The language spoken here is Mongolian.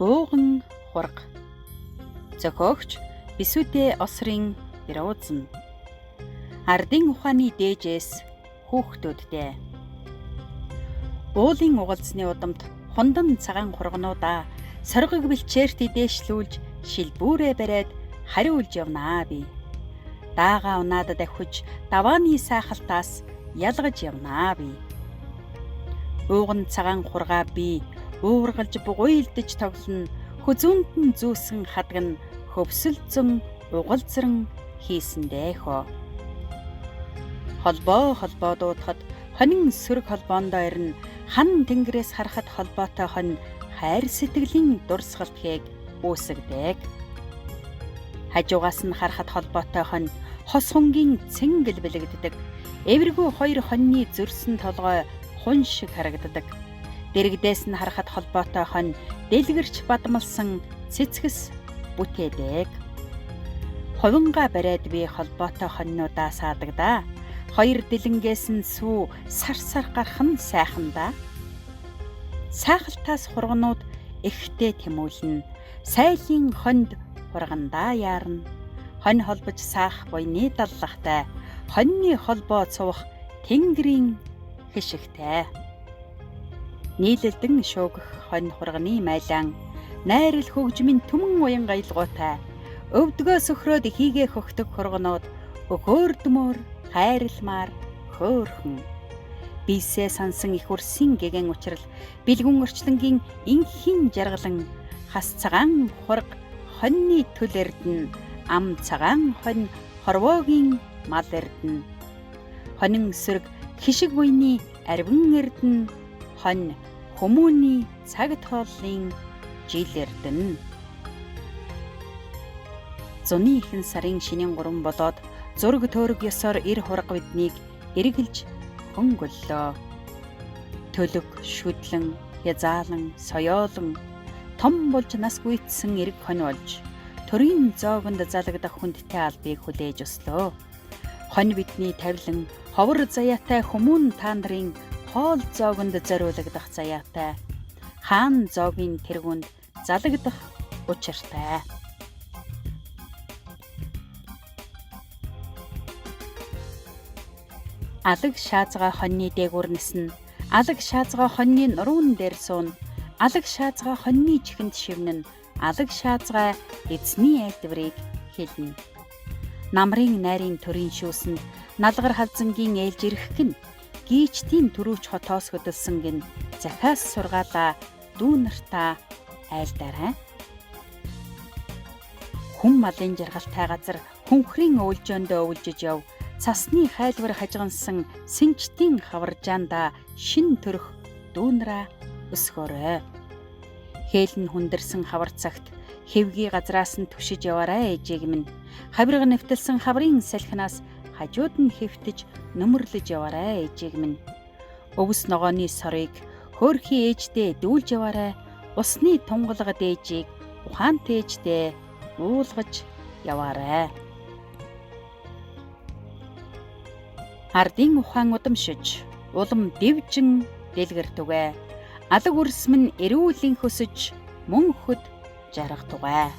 Ууган хурга. Зохиогч Бисүдэ Осрын Бируудсан. Ардын ухааны дээжээс хүүхдүүддээ. Уулын угалзны удамд хундан цагаан хургануудаа соргог бэлчээрт дээшлүүлж шилбүүрээ бариад хариулж явнаа би. Даага унаад давхиж давааны сайхалтаас ялгаж явнаа би. Ууган цагаан хургаа би уургалж бугуйлдэж тоглоно, хүзүүнд нь зүүсэн хадгана, хөвсөлдсөн угалзран хийсэндээ хөө. Холбоо дуудахад хонин сөрөг холбоондоо ирнэ, хан тэнгэрээс харахад холбоотой хон хайр сэтгэлийн дурсгалтхийг үүсгдэг. Хажуугаас нь харахад холбоотой хон хос хунгийн цэнгэл бэлэгддэг. Эвэргүй хоёр хоньны зөрсөн толгой хун шиг харагддаг. Дэрэгдээс нь харахад холбоотой хон дэлгэрч бадмалсан цэцгэс бүтээдэг. Хувингаа бариад би холбоотой хоньнуудаа саадагдаа. Хоёр дэлэнгээс нь сүү сар гарах нь сайхан да. Сайхалтаас хурганууд ихтэй тэмүүлнэ. Сайлын хонд хургандаа яарна. Хонь холбож саах буйны даллахтай. Хоньны холбоо цувах тэнгэрийн хишигтэй. Нийлэлдэн шуугах хонь хурганы майлаан найрал хөгжмийн түмэн уян гаялгуутай. Өвдгөө сөхрөөд хийгээ хөхтөг хурганууд өгөөрдмөр хайралмаар хөөхөн. Бисээ сансан их урсын гэгэн учрал бэлгүн орчлонгийн инхийн жаргалан хас цагаан хурга хоньны төл эрдэн ам цагаан хонь хорвоогийн мал эрдэн. Хонин сөрөг хишиг буйны арвин эрдэн хонь хүмүүний цаг тооллын жил эрдэн. Зуны ихэнх сарын шинийн 3 болоод зураг төөрөг ёсоор эр хурга биднийг эргэлж хөнгөллөө. Төлөг, шүдлэн, язаалан, соёолон том болж нас гүйцсэн эрг хонь болж төрийн зоогонд залагдах хүндтэй албыг хүлээж өслөө. Хонь бидний тавилан ховор заяатай хүмүүн та нарын хоол зоогонд зориулагдах заяатай. Хаан зоогийн тэргүнд залагдах учиртай. Алаг шаазгаа хоньны дээгүүрнэс нь алаг шаазгаа хоньны нуруун дээр суун, алаг шаазгаа хоньны чихэнд шивнэн, алаг шаазгаа эзний айлдварыг хэлнэ. Намрын найрын төрийн шүүсэнд налгар халзангийн ээлж ирэх гин гийчтийн төрүүч хотоос хөдөлсөн гин захиас сургаалаа дүү нартаа айлдаарай. Хүн малын жаргалтай газар хүнхрийн өвлжөөндөө өвлжиж яв. Цасны хайлбар хажгансан сэнчтийн хаваржаанда шин төрөх дүүнраа өсгөөрэй. Хээлн хүндэрсэн хавар цагт хэвгий газраас нь түшиж яваарай ээжийг минь. Хавирга нэвтэлсэн хаврын салхинаас хажууд нь хэвтэж нөмөрлөж яваарай ээжийг минь. Өвс ногооны сорыг хөөрхий ээждээ дүүлж яваарай. Усны тунгалга дээжийг ухаантай ээждээ уулгаж яваарай. Ардын ухаан удамшиж, улам дэвжин дэлгэртүгэ. Алаг үрс минь эрүүлэн хөсөж, мөн хөд жаргатугай.